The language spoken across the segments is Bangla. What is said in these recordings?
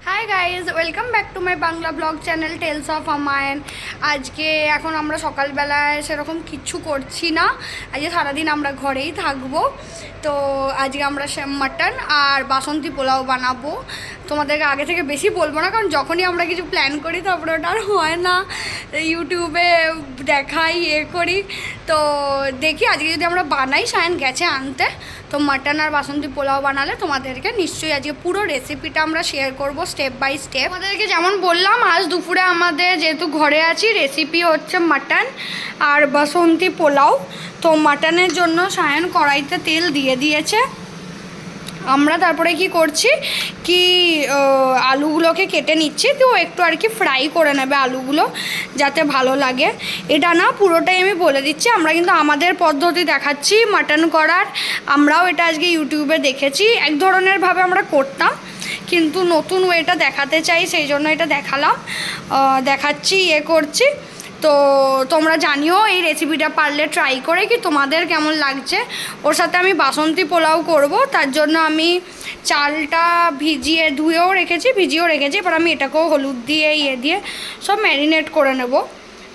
High guys, welcome back to my Bangla blog channel tales of Amayan. আজকে এখন আমরা সকালবেলায় সেরকম কিচ্ছু করছি না। আজকে সারাদিন আমরা ঘরেই থাকবো। তো আজকে আমরা মাটন আর বাসন্তী পোলাও বানাবো। তোমাদেরকে আগে থেকে বেশি বলবো না, কারণ যখনই আমরা কিছু প্ল্যান করি তারপরে ওটা আর হয় না, ইউটিউবে দেখাই করি। তো দেখি আজকে যদি আমরা বানাই, সায়ন গেছে আনতে, তো মাটন আর বাসন্তী পোলাও বানালে তোমাদেরকে নিশ্চয়ই আজকে পুরো রেসিপিটা আমরা শেয়ার করব স্টেপ বাই স্টেপ। আমাদেরকে যেমন বললাম, আজ দুপুরে আমাদের যেহেতু ঘরে আছি, রেসিপি হচ্ছে মাটন আর বাসন্তী পোলাও। তো মাটনের জন্য সায়ন কড়াইতে তেল দিয়ে দিয়েছে। আমরা তারপরে কি করছি কি আলুগুলোকে কেটে নিচ্ছি, তো একটু আর কি ফ্রাই করে নেবে আলুগুলো, যাতে ভালো লাগে। এটা না পুরোটাই আমি বলে দিচ্ছি, আমরা কিন্তু আমাদের পদ্ধতি দেখাচ্ছি মাটন করার। আমরাও এটা আজকে ইউটিউবে দেখেছি, এক ধরনের ভাবে আমরা করতাম, কিন্তু নতুন ওয়েটা দেখাতে চাই, সেই জন্য এটা দেখাচ্ছি করছি। তো তোমরা জানিও এই রেসিপিটা পারলে ট্রাই করে কি তোমাদের কেমন লাগছে। ওর সাথে আমি বাসন্তী পোলাও করব, তার জন্য আমি চালটা ধুয়েও রেখেছি, ভিজিয়েও রেখেছি। এবার আমি এটাকেও হলুদ দিয়ে দিয়ে সব ম্যারিনেট করে নেব।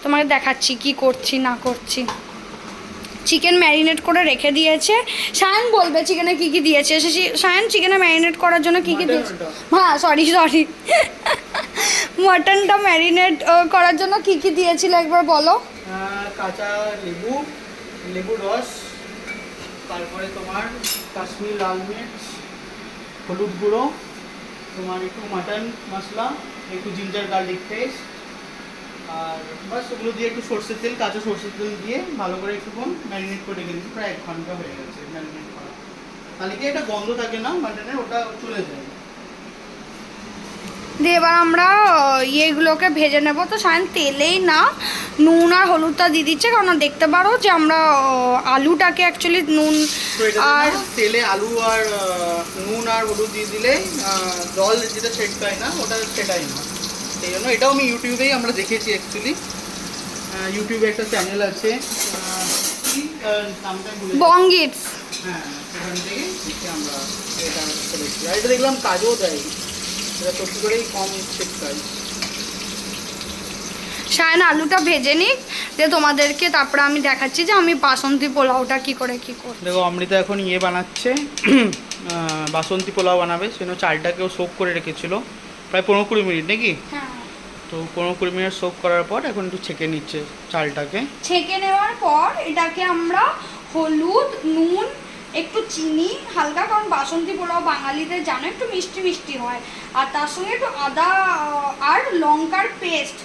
তোমাকে দেখাচ্ছি কি করছি না করছি। চিকেন ম্যারিনেট করে রেখে দিয়েছে। সায়ন বলবে চিকেনে কী কী দিয়েছে। সায়ন, চিকেনে ম্যারিনেট করার জন্য কী কী দিয়েছে? হ্যাঁ, সরি মাটনটা ম্যারিনেট করার জন্য কী কী দিয়েছিল একবার বলো। কাঁচা লেবু রস, তারপরে তোমার কাশ্মীর লাল মির্চ, হলুদ গুঁড়ো, তোমার একটু মাটন মশলা, একটু জিঞ্জার গার্লিক পেস্ট, আর বাস ওগুলো দিয়ে একটু সর্ষের তেল, কাঁচা সর্ষের তেল দিয়ে ভালো করে একটুক্ষণ ম্যারিনেট করে রেখে দিচ্ছি। প্রায় 1 ঘন্টা হয়ে গেছে ম্যারিনেট করা। তাহলে কি এটা গন্ধ থাকে না মাটনের, ওটা চলে যায়। দিয়ে এবার আমরা ইয়েগুলোকে ভেজে নেব। তো সায়ন তেলেই না নুন আর হলুদটা দিয়ে দিচ্ছে, কারণ দেখতে পারো যে আমরা আলুটাকে অ্যাকচুয়ালি নুন আর তেলে আলু আর নুন আর হলুদ দিয়ে দিলে জল যেটা ছেটকায় না, ওটা ছেটায় না। সেই জন্য এটাও আমি ইউটিউবেই আমরা দেখেছি অ্যাকচুয়ালি। ইউটিউবে একটা চ্যানেল আছে, বঙ্গিটস। হ্যাঁ, সেখান থেকে আমরা এটা করেছি। আর এটা দেখলাম কাজও দেয়, এটা সত্যি করেই কম ছেটকায়। সায়ন আলুটা ভেজে নিক, দিয়ে তোমাদেরকে তারপরে আমি দেখাচ্ছি যে আমি বাসন্তী পোলাওটা কি করে করি। দেখো, অমৃতা এখন বানাচ্ছে বাসন্তী পোলাও বানাবে। সেজন্য চালটাকেও সোক করে রেখেছিল প্রায় 15-20 মিনিট নাকি। হ্যাঁ, তো 15-20 মিনিট সোক করার পর এখন একটু ছেঁকে নিচ্ছে চালটাকে। ছেঁকে নেওয়ার পর এটাকে আমরা হলুদ, নুন, একটু চিনি হালকা, কারণ বাসন্তী পোলাও বাঙালিদের জানো একটু মিষ্টি মিষ্টি হয়, আর তার সঙ্গে একটু আদা আর লঙ্কার পেস্ট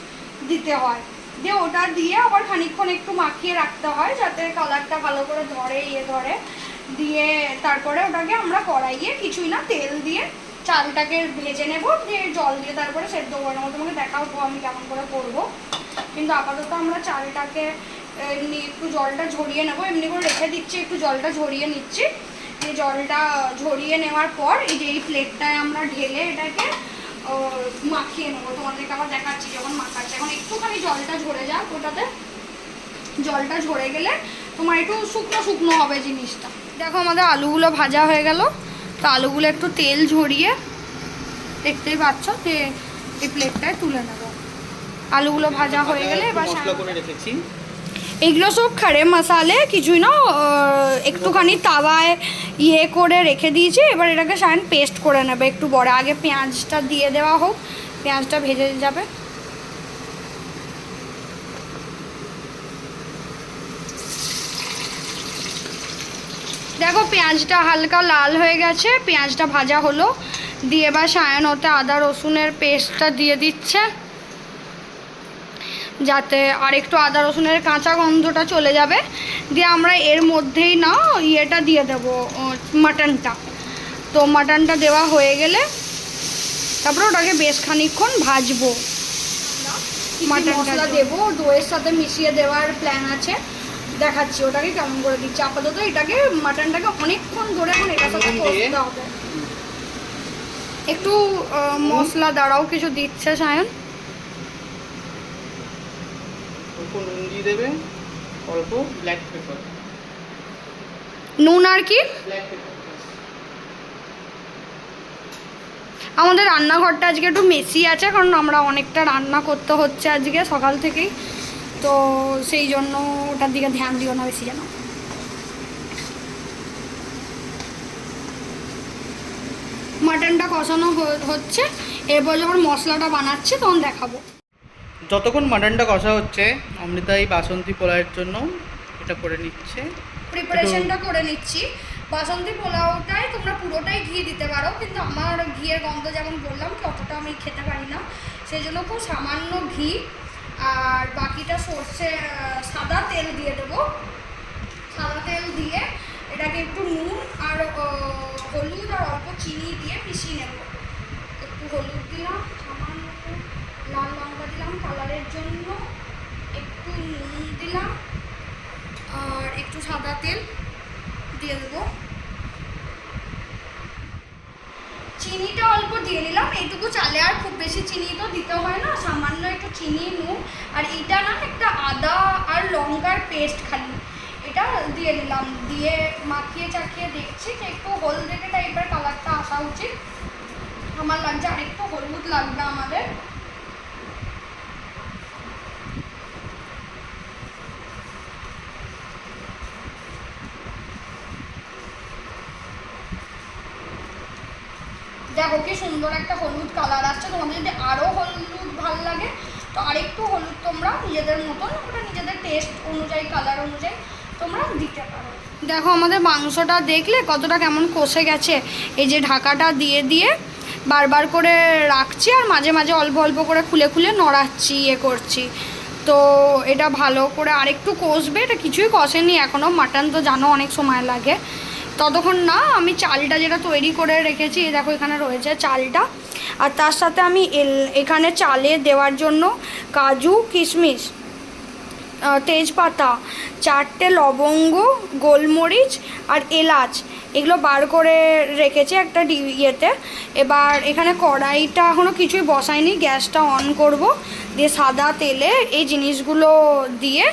দিতে হয়। দিয়ে ওটা দিয়ে আবার খানিকক্ষণ একটু মাখিয়ে রাখতে হয়, যাতে কালারটা ভালো করে ধরে দিয়ে তারপরে ওটাকে আমরা কড়াইয়ে কিছুই না তেল দিয়ে চালটাকে ভেজে নেব, দিয়ে জল দিয়ে তারপরে সেদ্ধ করে নেবো। তোমাকে দেখাবো আমি কেমন করে করবো, কিন্তু আপাতত আমরা চালটাকে একটু জলটা ঝরিয়ে নেবো, এমনি করে রেখে দিচ্ছি, একটু জলটা ঝরিয়ে নিচ্ছি। এই জলটা ঝরিয়ে নেওয়ার পর এই যে এই প্লেটটায় আমরা ঢেলে এটাকে মাখিয়ে নেবো। তোমাদেরকে আবার দেখাচ্ছি যখন মাখাচ্ছি। এখন একটুখানি জলটা ঝরে যাক, ওটাতে জলটা ঝরে গেলে তোমার একটু শুকনো শুকনো হবে জিনিসটা। দেখো আমাদের আলুগুলো ভাজা হয়ে গেল। তো আলুগুলো একটু তেল ঝরিয়ে দেখতেই পাচ্ছ যে এই প্লেটটায় তুলে নেবো। আলুগুলো ভাজা হয়ে গেলে এবার মশলা করে রেখেছি, এগুলো সব খাড়ে মশালে কিছুই না, একটুখানি তাওয়ায় করে রেখে দিয়েছি। এবার এটাকে সায়ন পেস্ট করে নেবে একটু বড়। আগে পেঁয়াজটা দিয়ে দেওয়া হোক, পেঁয়াজটা ভেজে যাবে। দেখো পেঁয়াজটা হালকা লাল হয়ে গেছে, পেঁয়াজটা ভাজা হলো। দিয়ে এবার সায়ন ওতে আদা রসুনের পেস্টটা দিয়ে দিচ্ছে, যাতে আর একটু আদা রসুনের কাঁচা গন্ধটা চলে যাবে। দিয়ে আমরা এর মধ্যেই না ইয়েটা দিয়ে দেবো, মাটনটা। তো মাটনটা দেওয়া হয়ে গেলে তারপরে ওটাকে বেশ খানিকক্ষণ ভাজবো। মাটনটা দেবো, দইয়ের সাথে মিশিয়ে দেওয়ার প্ল্যান আছে, দেখাচ্ছি ওটাকে কেমন করে দিচ্ছি। আপাতত এটাকে মাটনটাকে অনেকক্ষণ ধরে এখন এটার সাথে কষতে হবে। একটু মশলা দাঁড়াও কিছু দিচ্ছে সায়ন। নুন দিয়ে দেবে, অল্প ব্ল্যাক পেপার, নুন আর কি ব্ল্যাক পেপার। আমাদের রান্নাঘরটা আজকে একটু মেসি আছে, কারণ আমরা অনেকটা রান্না করতে হচ্ছে আজকে সকাল থেকেই, তো সেই জন্য ওটার দিকে ধ্যান দিও না বেশি যেন। মাটনটা কষানো হচ্ছে, এরপর যখন মশলাটা বানাচ্ছে তখন দেখাবো। যতক্ষণ মাটনটা কষা হচ্ছে অমৃতা এই বাসন্তী পোলাওয়ের জন্য এটা করে নিচ্ছে, প্রিপারেশনটা করে নিচ্ছি। বাসন্তী পোলাওটাই তোমরা পুরোটাই ঘি দিতে পারো, কিন্তু আমার ঘিয়ের গন্ধ যেমন বললাম কি অতটা আমি খেতে পারি না, সেই জন্য খুব সামান্য ঘি আর বাকিটা সর্ষে সাদা তেল দিয়ে দেবো। সাদা তেল দিয়ে এটাকে একটু নুন আর হলুদ আর অল্প চিনি দিয়ে মিশিয়ে নেব। একটু হলুদ দিলাম, সামান্য লাল লঙ্কা দিলাম কালারের জন্য, একটু নুন দিলাম আর একটু সাদা তেল দিয়ে দেবো। চিনিটা অল্প দিয়ে নিলাম, এইটুকু চালে আর খুব বেশি চিনি তো দিতে হয় না, সামান্য একটু চিনি নুন আর এটা না একটা আদা আর লঙ্কার পেস্ট খালি এটা দিয়ে দিলাম, দিয়ে মাখিয়ে চাখিয়ে দেখছি যে একটু হলদেটে টাইপের কালারটা আসা উচিত আমার লাগছে, আর একটু হলুদ লাগবে আমাদের। দেখো কি সুন্দর একটা হলুদ কালার আসছে। তোমাদের যদি আরও হলুদ ভালো লাগে তো আরেকটু হলুদ তোমরা নিজেদের মতন, ওটা নিজেদের টেস্ট অনুযায়ী কালার অনুযায়ী তোমরা দিতে পারো। দেখো আমাদের মাংসটা দেখলে কতটা কেমন কষে গেছে, এই যে ঢাকাটা দিয়ে দিয়ে বারবার করে রাখছি আর মাঝে মাঝে অল্প অল্প করে খুলে খুলে নড়াচ্ছি, করছি। তো এটা ভালো করে আরেকটু কষবে, এটা কিছুই কষেনি এখনও, মাটন তো জানো অনেক সময় লাগে। ততক্ষণ না আমি চালটা যেটা তৈরি করে রেখেছি, দেখো এখানে রয়েছে চালটা, আর তার সাথে আমি এখানে চালে দেওয়ার জন্য কাজু কিশমিশ তেজপাতা 4টে লবঙ্গ গোলমরিচ আর এলাচ এগুলো বার করে রেখেছি একটা ইয়েতে। এবার এখানে কড়াইটা এখনও কিছুই বসাইনি, গ্যাসটা অন করব, দিয়ে সাদা তেলে এই জিনিসগুলো দিয়ে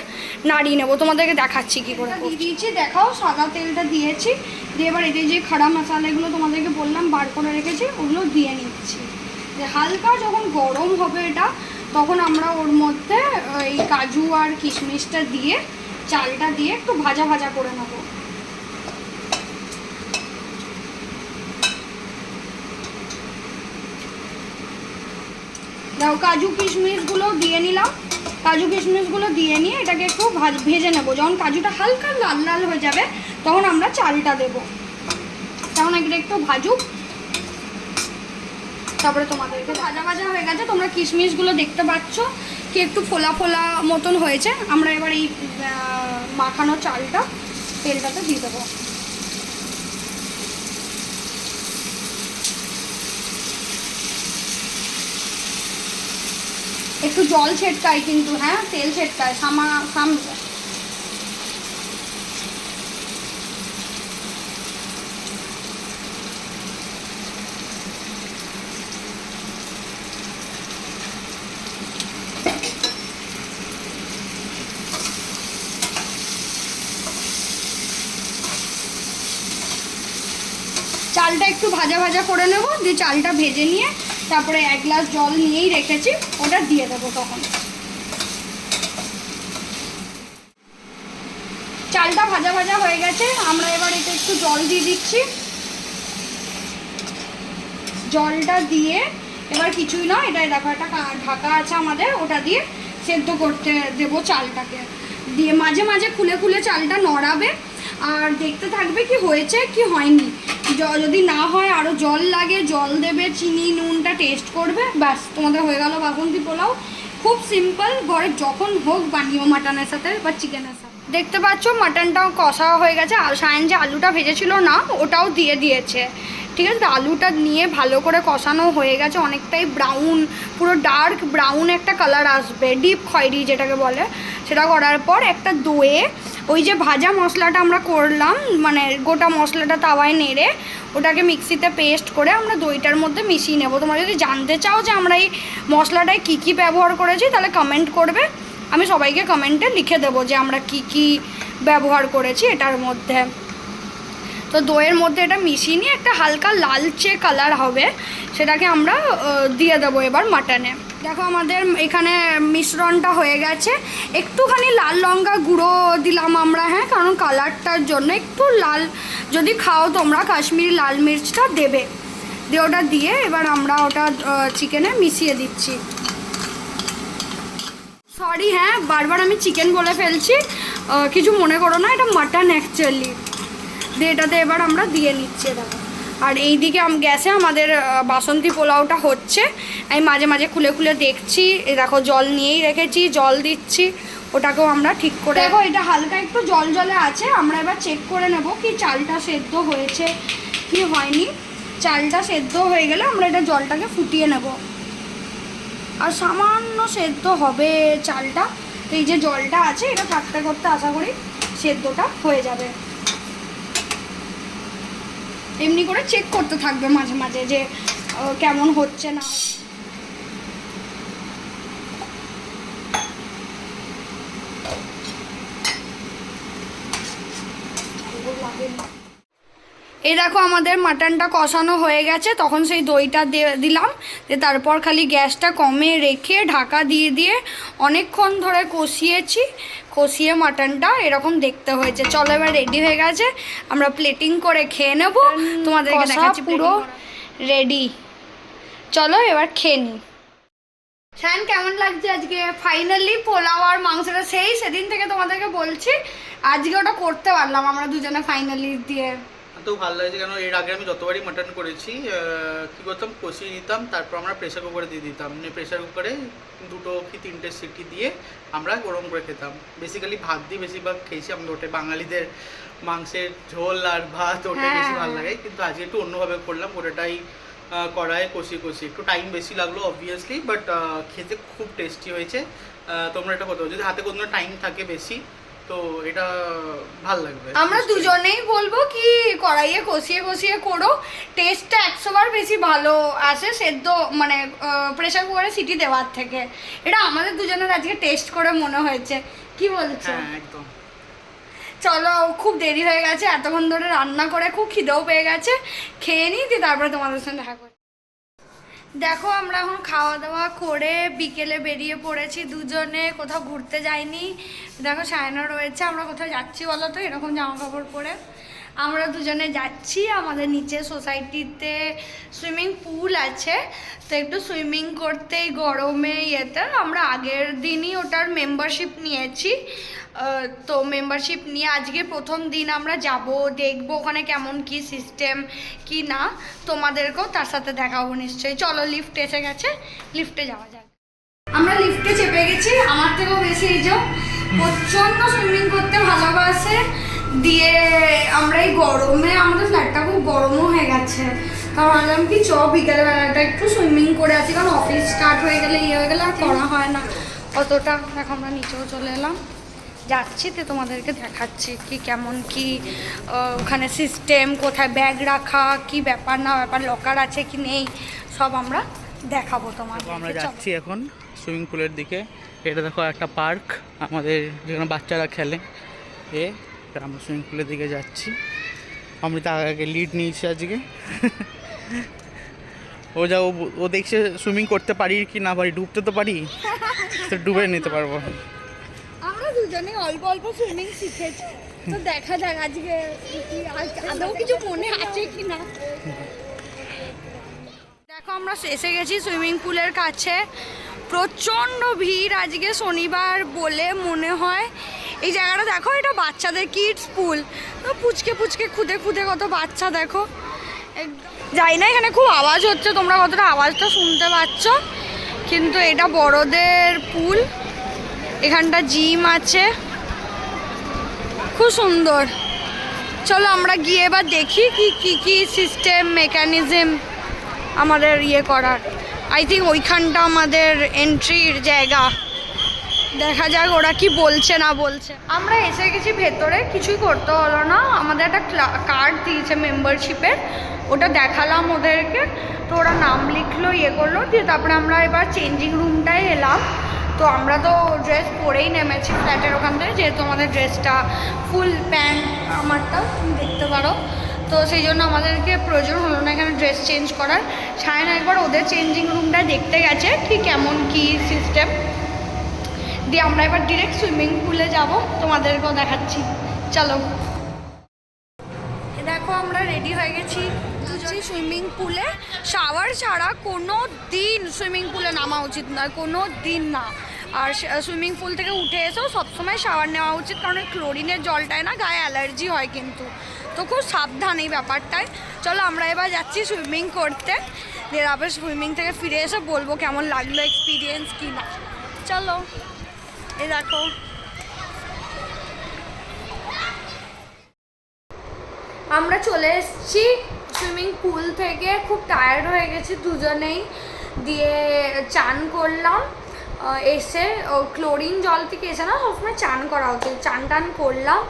নাড়িয়ে নেবো, তোমাদেরকে দেখাচ্ছি কী করে দিয়ে দিয়েছি। দেখাও সাদা তেলটা দিয়েছি, দিয়ে এবার এই যে খাড়া মশলাগুলো তোমাদেরকে বললাম বার করে রেখেছি ওগুলো দিয়ে নিচ্ছি। হালকা যখন গরম হবে এটা তখন আমরা ওর মধ্যে এই কাজু আর কিশমিশটা দিয়ে চালটা দিয়ে একটু ভাজা ভাজা করে নেব। দেখো কাজু কিশমিশগুলো দিয়ে নিলাম, কাজু কিশমিশগুলো দিয়ে নিয়ে এটাকে একটু ভেজে নেব। যখন কাজুটা হালকা লাল লাল হয়ে যাবে তখন আমরা চালটা দেব, তখন এটা একটু ভাজুক, তারপরে তোমাদেরকে ভাজা ভাজা হয়ে গেছে। তোমরা কিশমিশগুলো দেখতে পাচ্ছ কি একটু ফোলা ফোলা মতন হয়েছে। আমরা এবার এই মাখানো চালটা তেলটাতে দিয়ে দেবো। একটু জল ছেটকায় কিন্তু, হ্যাঁ তেল ছেটকায় সামনে। চালটা একটু ভাজা ভাজা করে নেব, দিয়ে চালটা ভেজে নিয়ে তারপরে 1 গ্লাস জল নিয়েই রেখেছি ওটা দিয়ে দেবো। তখন চালটা ভাজা ভাজা হয়ে গেছে, আমরা এবার এটা একটু জল দিয়ে দিচ্ছি। জলটা দিয়ে এবার কিছুই না, এটা দেখো একটা ঢাকা আছে আমাদের, ওটা দিয়ে সেদ্ধ করতে দেবো চালটাকে। দিয়ে মাঝে মাঝে খুলে খুলে চালটা নড়াবে আর দেখতে থাকবে কি হয়েছে কি হয়নি। যদি না হয় আরও জল লাগে জল দেবে, চিনি নুনটা টেস্ট করবে, ব্যাস তোমাদের হয়ে গেল বাসন্তী পোলাও। খুব সিম্পল, ঘরে যখন হোক বানিও মাটনের সাথে বা চিকেনের সাথে। দেখতে পাচ্ছ মাটনটাও কষা হয়ে গেছে, আর সায়ন যে আলুটা ভেজেছিল না ওটাও দিয়ে দিয়েছে, ঠিক আছে। আলুটা নিয়ে ভালো করে কষানো হয়ে গেছে, অনেকটাই ব্রাউন, পুরো ডার্ক ব্রাউন একটা কালার আসবে, ডিপ খয়েরি যেটাকে বলে। সেটা করার পর একটা দইয়ে ওই যে ভাজা মশলাটা আমরা করলাম, মানে গোটা মশলাটা তাওয়ায় নেড়ে ওটাকে মিক্সিতে পেস্ট করে আমরা দইটার মধ্যে মিশিয়ে নেব। তোমরা যদি জানতে চাও যে আমরা এই মশলাটায় কী কী ব্যবহার করেছি তাহলে কমেন্ট করবে, আমি সবাইকে কমেন্টে লিখে দেবো যে আমরা কি কি ব্যবহার করেছি এটার মধ্যে। তো দইয়ের মধ্যে এটা মিশিয়ে নিয়ে একটা হালকা লালচে কালার হবে, সেটাকে আমরা দিয়ে দেবো এবার মাটনে। দেখো আমাদের এখানে মিশ্রণটা হয়ে গেছে, একটুখানি লাল লঙ্কা গুঁড়ো দিলাম আমরা, হ্যাঁ, কারণ কালারটার জন্য একটু লাল, যদি খাও তোমরা কাশ্মীরি লাল মির্চটা দেবে, দিয়ে ওটা দিয়ে এবার আমরা ওটা চিকেনে মিশিয়ে দিচ্ছি। সরি, হ্যাঁ, বারবার আমি চিকেন বলে ফেলছি, কিছু মনে করো না, এটা মাটন অ্যাকচুয়ালি। দিয়ে এটাতে এবার আমরা দিয়ে নিচ্ছি দেখো। আর এইদিকে গ্যাসে আমাদের বাসন্তী পোলাওটা হচ্ছে, আমি মাঝে মাঝে খুলে খুলে দেখছি। এই দেখো জল নিয়েই রেখেছি, জল দিচ্ছি, ওটাকেও আমরা ঠিক করে। দেখো এটা হালকা একটু জল জলে আছে, আমরা এবার চেক করে নেব কি চালটা সেদ্ধ হয়েছে কি হয়নি। চালটা সেদ্ধ হয়ে গেলে আমরা এটা জলটাকে ফুটিয়ে নেব, আর সামান্য সেদ্ধ হবে চালটা। তো এই যে জলটা আছে এটা থাকতে করতে আশা করি সেদ্ধটা হয়ে যাবে। এমনি করে চেক করতে থাকবে মাঝে মাঝে যে কেমন হচ্ছে না। এই দেখো আমাদের মাটনটা কষানো হয়ে গেছে, তখন সেই দইটা দিলাম, দিয়ে তারপর খালি গ্যাসটা কমে রেখে ঢাকা দিয়ে দিয়ে অনেকক্ষণ ধরে কষিয়ে মাটনটা এরকম দেখতে হয়েছে। চলো এবার রেডি হয়ে গেছে, আমরা প্লেটিং করে খেয়ে নেব। তোমাদেরকে দেখাচ্ছি পুরো রেডি। চলো এবার খেয়ে নিই। শান, কেমন লাগছে আজকে? ফাইনালি পোলাও আর মাংসটা সেই সেদিন থেকে তোমাদেরকে বলছি, আজকে ওটা করতে পারলাম আমরা দুজনে ফাইনালি দিয়ে। তো ভালো লাগছে, কেন এর আগে আমি যতবারই মাটন করেছি কী করতাম, কষিয়ে নিতাম, তারপর আমরা প্রেসার কুকারে দিয়ে দিতাম। প্রেসার কুকারে 2 কি 3টে সিটি দিয়ে আমরা গরম করে খেতাম। বেসিক্যালি ভাত দিয়ে বেশিরভাগ খেয়েছি আমরা, ওটা বাঙালিদের মাংসের ঝোল আর ভাত ওটাই বেশি ভালো লাগে। কিন্তু আজকে একটু অন্যভাবে করলাম, ওটাটাই কড়াইয়ে কষিয়ে একটু টাইম বেশি লাগলো অবভিয়াসলি, বাট খেতে খুব টেস্টি হয়েছে। তোমরা এটা করতে পারো যদি হাতে কোনো টাইম থাকে বেশি, তো এটা ভালো লাগবে। আমরা দুজনেই বলবো কি কড়াইয়ে কষিয়ে করো, টেস্টটা 100 বার বেশি ভালো আসে সেদ্ধ মানে প্রেসার কুকারে সিটি দেওয়ার থেকে। এটা আমাদের দুজনের আজকে টেস্ট করে মনে হয়েছে, কি বলছো? হ্যাঁ একদম। চলো, খুব দেরি হয়ে গেছে, এতক্ষণ ধরে রান্না করে খুব খিদেও পেয়ে গেছে, খেয়ে নিই, দিয়ে তারপরে তোমাদের সঙ্গে দেখা করি। দেখো আমরা এখন খাওয়া দাওয়া করে বিকেলে বেরিয়ে পড়েছি দুজনে, কোথাও ঘুরতে যাইনি। দেখো সায়না রয়েছে, আমরা কোথাও যাচ্ছি বলো তো এরকম জামা কাপড় পরে? আমরা দুজনে যাচ্ছি, আমাদের নিচে সোসাইটিতে সুইমিং পুল আছে, তো একটু সুইমিং করতে গরমে ইয়েতে আমরা আগের দিনই ওটার মেম্বারশিপ নিয়েছি। তো মেম্বারশিপ নিয়ে আজকে প্রথম দিন আমরা যাব, দেখবো ওখানে কেমন কি সিস্টেম কি না, তোমাদেরকেও তার সাথে দেখাবো নিশ্চয়ই। চলো, লিফট এসে গেছে, লিফটে যাওয়া যাক। আমরা লিফটে চেপে গেছি, আমার থেকেও বেশি এই যে প্রচণ্ড সুইমিং করতে ভালোবাসে। দিয়ে আমরা এই গরমে আমাদের ফ্ল্যাটটা খুব গরমও হয়ে গেছে, কারণ ভাবলাম কি বিকেলবেলাটা একটু সুইমিং করে আছি, কারণ অফিস স্টার্ট হয়ে গেলে হয়ে গেলে আর করা হয় না অতটা। দেখো আমরা নিচেও চলে এলাম, যাচ্ছি, তো তোমাদেরকে দেখাচ্ছি কি কেমন কি ওখানে সিস্টেম, কোথায় ব্যাগ রাখা, কি ব্যাপার না ব্যাপার, লকার আছে কি নেই, সব আমরা দেখাবো তোমাদের। আমরা যাচ্ছি এখন সুইমিং পুলের দিকে। এটা দেখো একটা পার্ক আমাদের, যেখানে বাচ্চারা খেলে। আমরা সুইমিং পুলের দিকে যাচ্ছি। আমি তার আগে লিড নিয়েছি আজকে। ও দেখছে সুইমিং করতে পারি কি না পারি, ডুবতে তো পারি, তো ডুবে নিতে পারবো। আমরা দুজনে অল্প অল্প সুইমিং শিখেছি, তো দেখা যাক আজকে আদৌ কিছু মনে আছে কি না। দেখো আমরা এসে গেছি সুইমিং পুলের কাছে, প্রচণ্ড ভিড় আজকে শনিবার বলে মনে হয়। এই জায়গাটা দেখো, এটা বাচ্চাদের কিডস পুল, তো পুচকে খুদে কত বাচ্চা দেখো। যাই না, এখানে খুব আওয়াজ হচ্ছে, তোমরা কতটা আওয়াজটা শুনতে পাচ্ছ, কিন্তু এটা বড়দের পুল। এখানটা জিম আছে, খুব সুন্দর। চলো আমরা গিয়ে এবার দেখি কি সিস্টেম মেকানিজম আমাদের করার। আই থিঙ্ক ওইখানটা আমাদের এন্ট্রির জায়গা, দেখা যাক ওরা কি বলছে না বলছে। আমরা এসে গেছি ভেতরে, কিছুই করতে হলো না, আমাদের একটা কার্ড দিয়েছে মেম্বারশিপের, ওটা দেখালাম ওদেরকে, তো ওরা নাম লিখলো করলো, দিয়ে তারপরে আমরা এবার চেঞ্জিং রুমটায় এলাম। তো আমরা তো ড্রেস পরেই নেমেছি ফ্ল্যাটের ওখান থেকে, যেহেতু আমাদের ড্রেসটা ফুল প্যান্ট আমারটা তুমি দেখতে পারো, তো সেই জন্য আমাদেরকে প্রয়োজন হলো না এখানে ড্রেস চেঞ্জ করার। সায়ন একবার ওদের চেঞ্জিং রুমটা দেখতে গেছে কি কেমন কি সিস্টেম, দিয়ে আমরা এবার ডিরেক্ট সুইমিং পুলে যাব, তোমাদেরকেও দেখাচ্ছি। চলো, দেখো আমরা রেডি হয়ে গেছি দুজনেই সুইমিং পুলে। শাওয়ার ছাড়া কোনো দিন সুইমিং পুলে নামা উচিত নয়, কোনো দিন না। আর সুইমিং পুল থেকে উঠে এসেও সবসময় শাওয়ার নেওয়া উচিত, কারণ ক্লোরিনের জলটায় না গায়ে অ্যালার্জি হয় কিন্তু। তো খুব সাবধান এই ব্যাপারটায়। চলো আমরা এবার যাচ্ছি সুইমিং করতে, দিয়ে আবার সুইমিং থেকে ফিরে এসে বলবো কেমন লাগলো এক্সপিরিয়েন্স কি না। চলো, এই দেখো আমরা চলে এসেছি সুইমিং পুল থেকে। খুব টায়ার্ড হয়ে গেছি দুজনেই, দিয়ে চান করলাম। এসে ক্লোরিন জল থেকে এসে না সবসময় চান করা উচিত, চান টান করলাম,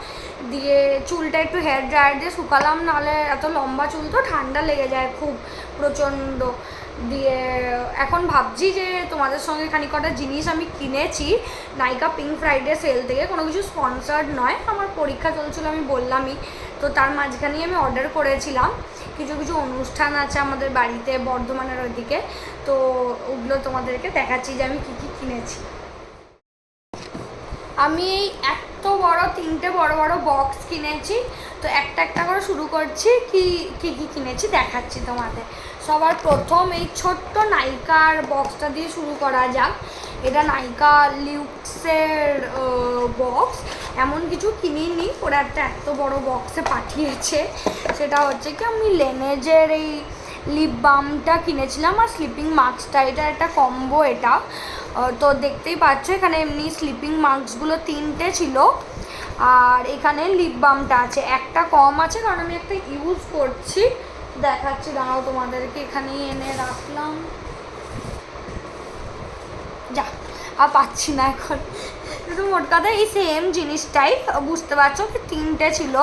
দিয়ে চুলটা একটু হেয়ার ড্রায়ার দিয়ে শুকালাম, নাহলে এত লম্বা চুল তো ঠান্ডা লেগে যায় খুব প্রচণ্ড। দিয়ে এখন ভাবছি যে তোমাদের সঙ্গে খানিক কটা জিনিস আমি কিনেছি নাইকা পিঙ্ক ফ্রাইডে সেল থেকে, কোনো কিছু স্পন্সার্ড নয়, আমার পরীক্ষা চলছিল আমি বললামই, তো তার মাঝখানেই আমি অর্ডার করেছিলাম। কিছু কিছু অনুষ্ঠান আছে আমাদের বাড়িতে বর্ধমানের ওইদিকে, তো ওগুলো তোমাদেরকে দেখাচ্ছি যে আমি কী কী কিনেছি। আমি এই এত বড় 3টে বড় বড় বক্স কিনেছি, তো একটা একটা করে শুরু করছি কি কী কী কিনেছি দেখাচ্ছি তোমাদের। সবার প্রথম এই ছোট্ট নাইকার বক্সটা দিয়ে শুরু করা যাক। এটা নাইকা লিউক্সের বক্স, এমন কিছু কিনিনি, ওরা একটা এত বড় বক্সে পাঠিয়েছে। সেটা হচ্ছে কি আমি লেনেজের এই লিপ বামটা কিনেছিলাম আর স্লিপিং মাস্কটা, এটা একটা কম্বো এটা। তো দেখতেই পাচ্ছ এখানে এমনি স্লিপিং মাস্কগুলো 3টে ছিল, আর এখানে লিপ বামটা আছে, একটা কম আছে কারণ আমি একটা ইউজ করছি, দেখাচ্ছি দাঁড়াও তোমাদেরকে। এখানেই এনে রাখলাম, যা আর পাচ্ছি না এখন। কিন্তু মোট কথা এই সেম জিনিসটাই বুঝতে পারছো কি 3টে ছিল।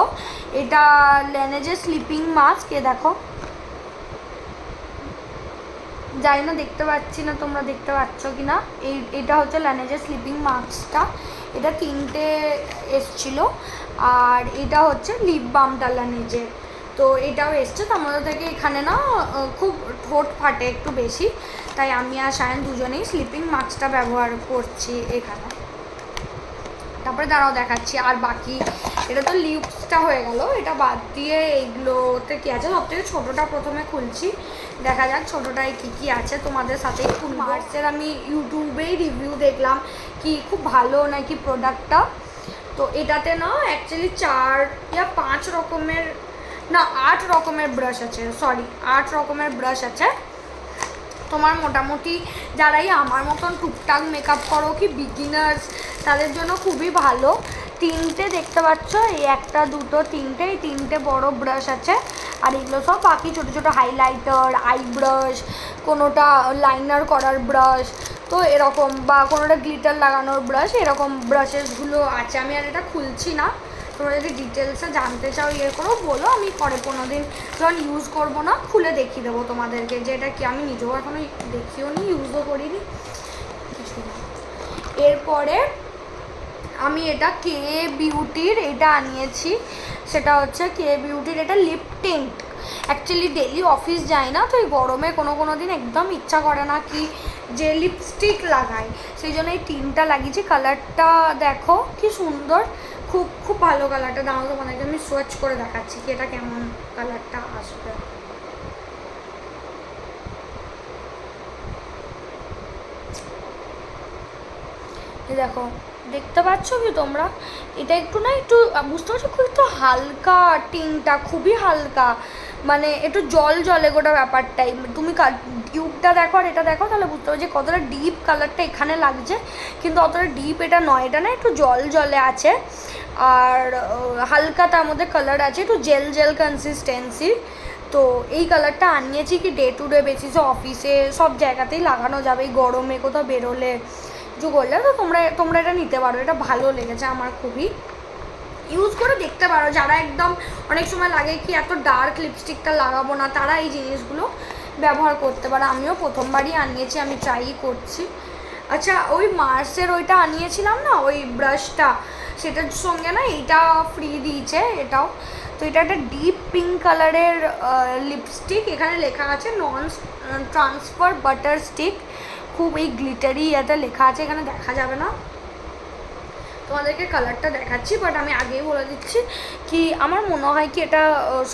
এটা লেনেজের স্লিপিং মাস্ক, এ দেখো, যাই না দেখতে পাচ্ছি না তোমরা দেখতে পাচ্ছ কি না। এটা হচ্ছে ল্যানেজের স্লিপিং মাস্কটা, এটা 3টে এসছিল। আর এটা হচ্ছে লিপ বামটা ল্যানেজের, তো এটাও এসছে। তার মধ্যে থেকে এখানে না খুব ঠোঁট ফাটে একটু বেশি, তাই আমি আর সায়ন দুজনেই স্লিপিং মাস্কটা ব্যবহার করছি এখানে। তারপরে দাঁড়াও দেখাচ্ছি আর বাকি। এটা তো লিপসটা হয়ে গেল, এটা বাদ দিয়ে এইগুলোতে কী আছে। সব থেকে ছোটোটা প্রথমে খুলছি, দেখা যাক ছোটোটায় কী কী আছে, তোমাদের সাথেই খুলব। মার্সের আমি ইউটিউবেই রিভিউ দেখলাম কি খুব ভালো নাকি প্রোডাক্টটা। তো এটাতে না অ্যাকচুয়ালি 4 या 5 রকমের না 8 রকমের ব্রাশ আছে, সরি 8 রকমের ব্রাশ আছে। তোমার মোটামুটি যারাই আমার মতন টুকটাক মেকআপ করো কি বিগিনার্স, তাদের জন্য খুবই ভালো। 3টে দেখতে পাচ্ছ, এই 1, 2, 3টে, এই 3টে বড় ব্রাশ আছে। আর এগুলো সব বাকি ছোটো ছোটো হাইলাইটার, আই ব্রাশ, কোনোটা লাইনার করার ব্রাশ, তো এরকম, বা কোনোটা গ্লিটার লাগানোর ব্রাশ, এরকম ব্রাশেসগুলো আছে। আমি আর এটা খুলছি না, তোমরা যদি ডিটেলসে জানতে চাও ইয়ে করো বলো, আমি পরে 15 দিন যখন ইউজ করবো না খুলে দেখিয়ে দেবো তোমাদেরকে যে এটা কি। আমি নিজেও এখনও দেখিও নি, ইউজও করিনি কিছু না। এরপরে আমি এটা কে বিউটির এটা আনিয়েছি, সেটা হচ্ছে কে বিউটির এটা lip tint. Actually daily office যায় না, তো এই গরমে কোনো দিন একদম ইচ্ছা করে না কি যে লিপস্টিক লাগাই, সেই জন্য এই টিনটা লাগিয়েছি। কালারটা দেখো কি সুন্দর, খুব খুব ভালো কালারটা। দাঁড়াও তোমাদেরকে আমি সোয়াচ করে দেখাচ্ছি কি এটা কেমন কালারটা আসবে। দেখো দেখতে পাচ্ছ কি তোমরা, এটা একটু না একটু বুঝতে পারছো খুব একটু হালকা, টিনটা খুবই হালকা, মানে একটু জল জলে গোটা ব্যাপারটাই। তুমি টিউবটা দেখো আর এটা দেখো, তাহলে বুঝতে পারছো যে কতটা ডিপ কালারটা এখানে লাগছে, কিন্তু অতটা ডিপ এটা নয়, এটা না একটু জল জলে আছে আর হালকা তার মধ্যে কালার আছে, একটু জেল জেল কনসিস্টেন্সি। তো এই কালারটা আনিয়েছি কি ডে টু ডে বেসিসে অফিসে সব জায়গাতেই লাগানো যাবে, এই গরমে কোথাও বেরোলে কিছু করলে, তো তোমরা এটা নিতে পারো, এটা ভালো লেগেছে আমার খুবই। ইউজ করে দেখতে পারো যারা একদম অনেক সময় লাগে কি এত ডার্ক লিপস্টিকটা লাগাবো না, তারা এই জিনিসগুলো ব্যবহার করতে পারো। আমিও প্রথমবারই আনিয়েছি, আমি ট্রাই করছি। আচ্ছা, ওই মার্সের ওইটা আনিয়েছিলাম না ওই ব্রাশটা, সেটার সঙ্গে না এইটা ফ্রি দিয়েছে এটাও, তো এটা একটা ডিপ পিঙ্ক কালারের লিপস্টিক। এখানে লেখা আছে নন ট্রান্সফার বাটার স্টিক, খুব এই গ্লিটারি এটা লেখা আছে, এখানে দেখা যাবে না, তোমাদেরকে কালারটা দেখাচ্ছি, বাট আমি আগেই বলে দিচ্ছি কি আমার মনে হয় কি এটা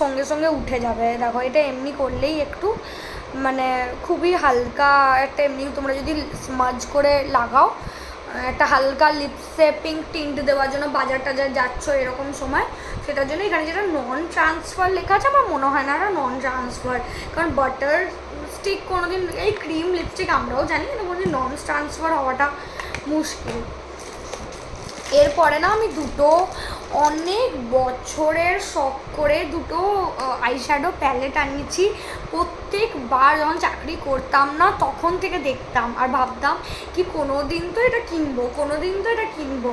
সঙ্গে সঙ্গে উঠে যাবে। দেখো এটা এমনি করলেই একটু মানে খুবই হালকা একটা, এমনি তোমরা যদি স্মাজ করে লাগাও একটা হালকা লিপসে পিঙ্ক টিন্ট দেওয়ার জন্য বাজার টাজার যাচ্ছ এরকম সময়, সেটার জন্য এখানে যেটা নন ট্রান্সফার লেখা আছে আমার মনে হয় না এটা নন ট্রান্সফার, কারণ বাটার স্টিক কোনোদিন, এই ক্রিম লিপস্টিক আমরাও জানি কিন্তু কোনোদিন নন ট্রান্সফার হওয়াটা মুশকিল। এরপরে না আমি দুটো অনেক বছরের শখ করে দুটো আইশ্যাডো প্যালেট আনিয়েছি। প্রত্যেকবার যখন চাকরি করতাম না তখন থেকে দেখতাম আর ভাবতাম কি কোনো দিন তো এটা কিনবো, কোনো দিন তো এটা কিনবো।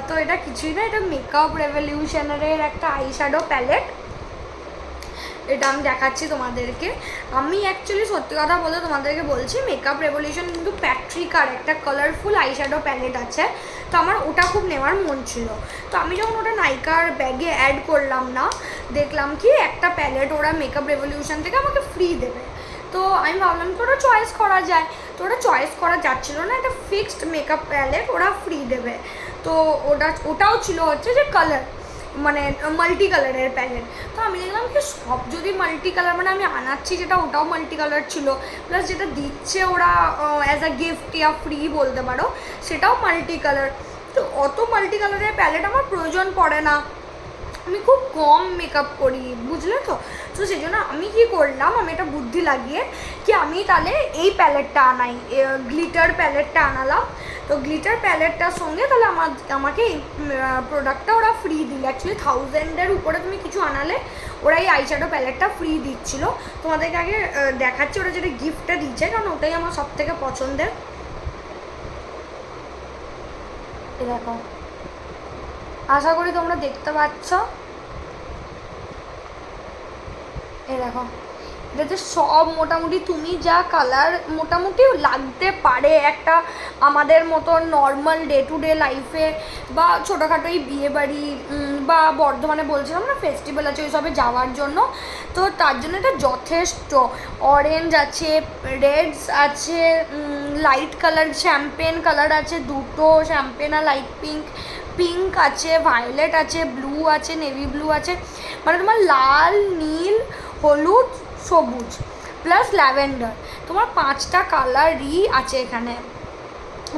তো এটা কিছুই না, এটা মেকআপ রেভলিউশনারের একটা আইশ্যাডো প্যালেট, এটা আমি দেখাচ্ছি তোমাদেরকে। আমি অ্যাকচুয়ালি সত্যি কথা বলে তোমাদেরকে বলছি, মেকআপ রেভলিউশন কিন্তু প্যাট্রিকার একটা কালারফুল আইশ্যাডো প্যালেট আছে, তো আমার ওটা খুব নেওয়ার মন ছিল। তো আমি যখন ওটা নাইকার ব্যাগে অ্যাড করলাম না, দেখলাম কি একটা প্যালেট ওরা মেকআপ রেভলিউশন থেকে আমাকে ফ্রি দেবে। তো আমি ভাবলাম কি ওটা চয়েস করা যায়, তো ওটা চয়েস করা যাচ্ছিলো না, একটা ফিক্সড মেকআপ প্যালেট ওরা ফ্রি দেবে। তো ওটাও ছিল হচ্ছে যে কালার মানে মাল্টি কালারের প্যালেট। তো আমি দেখলাম কি সব যদি মাল্টি কালার, মানে আমি আনাচ্ছি যেটা ওটাও মাল্টি কালার ছিল, প্লাস যেটা দিচ্ছে ওরা as a gift yeah free বলতে পারো সেটাও মাল্টি কালার। তো অত মাল্টি কালারের প্যালেট আমার প্রয়োজন পড়ে না, আমি খুব কম মেকআপ করি বুঝলে তো। তো সেই জন্য আমি কী করলাম, আমি একটা বুদ্ধি লাগিয়ে কি আমি তাহলে এই প্যালেটটা আনাই, গ্লিটার প্যালেটটা আনালাম। তো গ্লিটার প্যালেটটার সঙ্গে তাহলে আমাকে এই প্রোডাক্টটা ওরা ফ্রি দিল। অ্যাকচুয়ালি 1000-এর উপরে তুমি কিছু আনালে ওরা এই আইশ্যাডো প্যালেটটা ফ্রি দিচ্ছিল। তোমাদেরকে আগে দেখাচ্ছি ওরা যেটা গিফটটা দিচ্ছে, কারণ ওটাই আমার সবথেকে পছন্দের। দেখো, আশা করি তোমরা দেখতে পাচ্ছ, এই দেখো এটাতে সব মোটামুটি তুমি যা কালার মোটামুটি লাগতে পারে একটা আমাদের মতো নর্মাল ডে টু ডে লাইফে বা ছোটোখাটো এই বিয়েবাড়ি বা বর্ধমানে বলছিলাম না ফেস্টিভ্যাল আছে ওই সবে যাওয়ার জন্য, তো তার জন্য এটা যথেষ্ট। অরেঞ্জ আছে, রেডস আছে, লাইট কালার শ্যাম্পেন কালার আছে দুটো, শ্যাম্পেন আর লাইট পিঙ্ক আছে, ভায়োলেট আছে, ব্লু আছে, নেভি ব্লু আছে, মানে তোমার লাল, নীল, হলুদ, সবুজ প্লাস ল্যাভেন্ডার, তোমার 5টা কালারই আছে এখানে,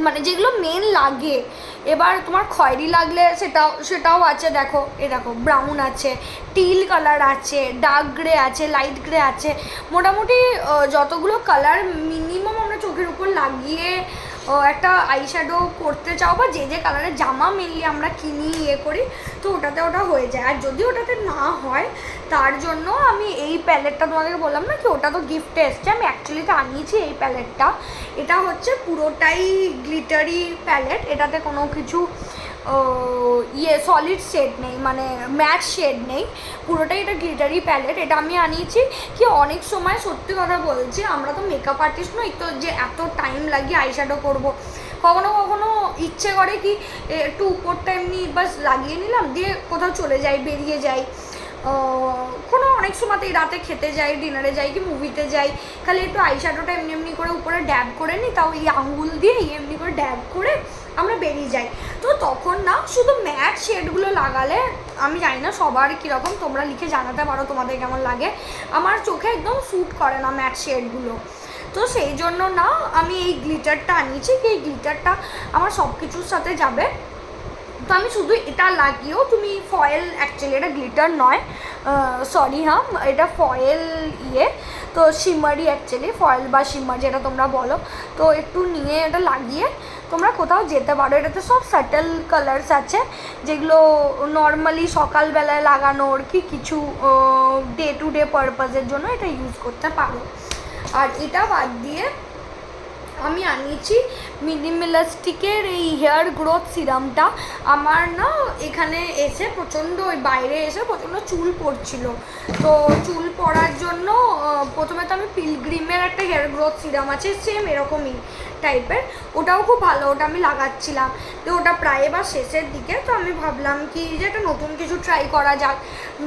মানে যেগুলো মেন লাগে। এবার তোমার খয়েরি লাগলে সেটাও আছে, দেখো দেখো ব্রাউন আছে, টিল কালার আছে, ডার্ক গ্রে আছে, লাইট গ্রে আছে, মোটামুটি যতগুলো কালার মিনিমাম আমরা চোখের উপর লাগিয়ে একটা আইশ্যাডো করতে চাও বা যে যে কালারের জামা মেনলি আমরা কিনি করি, তো ওটা হয়ে যায়। আর যদি ওটাতে না হয় তার জন্য আমি এই প্যালেটটা তোমাদেরকে বললাম না কি ওটা তো গিফটে এসছে, আমি অ্যাকচুয়ালিতে আনিয়েছি এই প্যালেটটা। এটা হচ্ছে পুরোটাই গ্লিটারি প্যালেট, এটাতে কোনো কিছু সলিড শেড নেই, মানে ম্যাট শেড নেই, পুরোটাই এটা গ্লিটারি প্যালেট। এটা আমি আনিয়েছি কি অনেক সময় সত্যি কথা বলছি, আমরা তো মেকআপ আর্টিস্ট নই তো যে এত টাইম লাগিয়ে আইশ্যাডো করবো, কখনো ইচ্ছে করে কি একটু উপরটা এমনি বাস লাগিয়ে নিলাম দিয়ে কোথাও চলে যাই, বেরিয়ে যাই, কোনো অনেক সময়তেই রাতে খেতে যাই, ডিনারে যাই কি মুভিতে যাই, খালি একটু আইশ্যাডোটা এমনি করে উপরে ড্যাব করে নিই, তাও এই আঙুল দিয়ে এমনি করে ড্যাব করে আমরা বেরিয়ে যাই। তো তখন না শুধু ম্যাট শেডগুলো লাগালে, আমি জানি না সবার কীরকম, তোমরা লিখে জানাতে পারো তোমাদের কেমন লাগে, আমার চোখে একদম স্যুট করে না ম্যাট শেডগুলো। তো সেই জন্য না আমি এই গ্লিটারটা আনিয়েছি, কি এই গ্লিটারটা আমার সব কিছুর সাথে যাবে। তো আমি শুধু এটা লাগিয়েও তুমি ফয়েল, অ্যাকচুয়ালি এটা গ্লিটার নয়, সরি হ্যাঁ এটা ফয়েল তো শিমারি অ্যাকচুয়ালি ফয়েল বা শিমার যেটা তোমরা বলো, তো একটু নিয়ে এটা লাগিয়ে তোমরা কোথাও যেতে পারো। এটাতে সব সাটেল কালার্স আছে যেগুলো নর্মালি সকালবেলায় লাগানোর কি কিছু ডে টু ডে পারপাসের জন্য এটা ইউজ করতে পারো। আর এটা বাদ দিয়ে আমি আনিয়েছি মিনিমালিস্টিকের এই হেয়ার গ্রোথ সিরামটা। আমার না এখানে এসে প্রচণ্ড, ওই বাইরে এসে প্রচণ্ড চুল পড়ছিল, তো চুল পড়ার জন্য প্রথমে তো আমি পিলগ্রিমের একটা হেয়ার গ্রোথ সিরাম আছে সেম এরকমই টাইপের, ওটাও খুব ভালো, ওটা আমি লাগাচ্ছিলাম। তো ওটা প্রায় এবার শেষের দিকে, তো আমি ভাবলাম কি যে একটা নতুন কিছু ট্রাই করা যাক।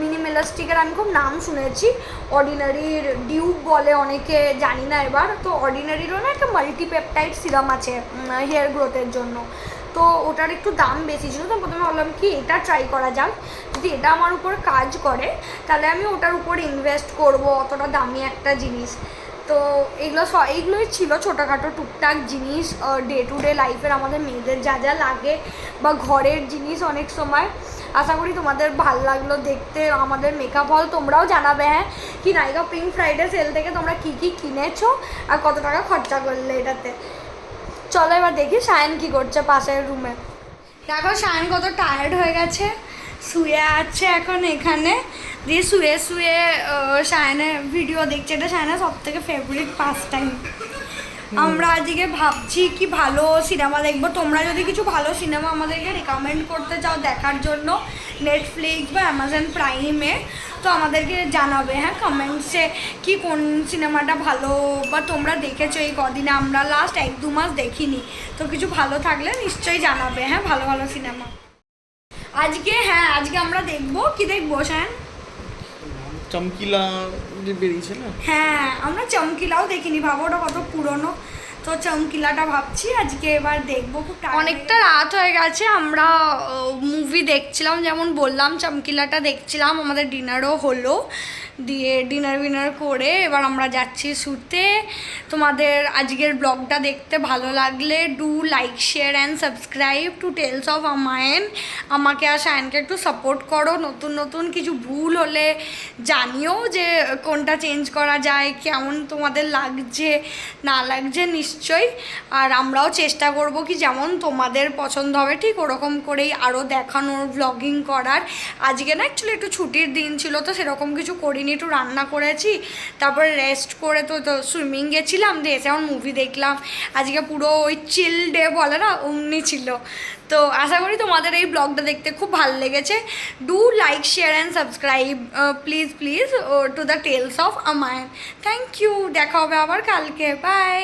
মিনিমালিস্টিকের আমি খুব নাম শুনেছি, অর্ডিনারির ডিউব বলে অনেকে, জানি না এবার। তো অর্ডিনারিরও না একটা মাল্টিপেপটাইড সিরাম আছে হেয়ার গ্রোথের জন্য, তো ওটার একটু দাম বেশি ছিল। তো প্রথমে ভাবলাম কি এটা ট্রাই করা যাক, যদি এটা আমার উপর কাজ করে তাহলে আমি ওটার উপর ইনভেস্ট করব, অতটা দামি একটা জিনিস। তো এইগুলোই ছিল ছোটোখাটো টুকটাক জিনিস, ডে টু ডে লাইফের আমাদের মেয়েদের যা যা লাগে বা ঘরের জিনিস অনেক সময়। আশা করি তোমাদের ভালো লাগলো দেখতে আমাদের মেকআপ হল। তোমরাও জানাবে হ্যাঁ কি নাইকা পিঙ্ক ফ্রাইডে সেল থেকে তোমরা কী কী কিনেছো আর কত টাকা খরচা করলে এটাতে। চলো এবার দেখি সায়ন কী করছে পাশের রুমে। দেখো সায়ন কত টায়ার্ড হয়ে গেছে, শুয়ে আছে এখন এখানে, দিয়ে শুয়ে শুয়ে সায়নের ভিডিও দেখছে। এটা সায়নের সব থেকে ফেভারিট পাস টাইম। আমরা আজকে ভাবছি কি ভালো সিনেমা দেখবো। তোমরা যদি কিছু ভালো সিনেমা আমাদেরকে রেকমেন্ড করতে চাও দেখার জন্য নেটফ্লিক্স বা অ্যামাজন প্রাইমে, তো আমাদেরকে জানাবে হ্যাঁ কমেন্টসে কি কোন সিনেমাটা ভালো বা তোমরা দেখেছো এই কদিনে। আমরা লাস্ট 1-2 মাস দেখিনি, তো কিছু ভালো থাকলে নিশ্চয়ই জানাবে হ্যাঁ, ভালো ভালো সিনেমা। আজকে আমরা দেখবো কি দেখবো সায়ন? চমকিলা যে বেরিয়েছে না, হ্যাঁ আমরা চমকিলাও দেখিনি, ভাবো ওটা কত পুরনো। তো চমকিলাটা ভাবছি আজকে এবার দেখবো। খুব অনেকটা রাত হয়ে গেছে, আমরা মুভি দেখছিলাম, যেমন বললাম চমকিলাটা দেখছিলাম, আমাদের ডিনারও হলো, দিয়ে ডিনার করে এবার আমরা যাচ্ছি শুতে। তোমাদের আজকের ব্লগটা দেখতে ভালো লাগলে do like share and subscribe to tales of Amayan. আমাকে আর সায়নকে একটু সাপোর্ট করো, নতুন নতুন কিছু ভুল হলে জানিও যে কোনটা চেঞ্জ করা যায়, কেমন তোমাদের লাগছে না লাগছে নিশ্চয়ই। আর আমরাও চেষ্টা করব কি যেমন তোমাদের পছন্দ হবে ঠিক ওরকম করেই আরও দেখানোর, ব্লগিং করার। আজকে না অ্যাকচুয়ালি একটু ছুটির দিন ছিল, তো সেরকম কিছু করিনি, একটু রান্না করেছি, তারপরে রেস্ট করে তো সুইমিং গেছিলাম, দিয়ে এসে আমার মুভি দেখলাম। আজকে পুরো ওই চিল ডে বলে না অমনি ছিল। তো আশা করি তোমাদের এই ব্লগটা দেখতে খুব ভালো লেগেছে। Do like share and subscribe please to the tales of Amayan. Thank you, দেখা হবে আবার কালকে, বাই।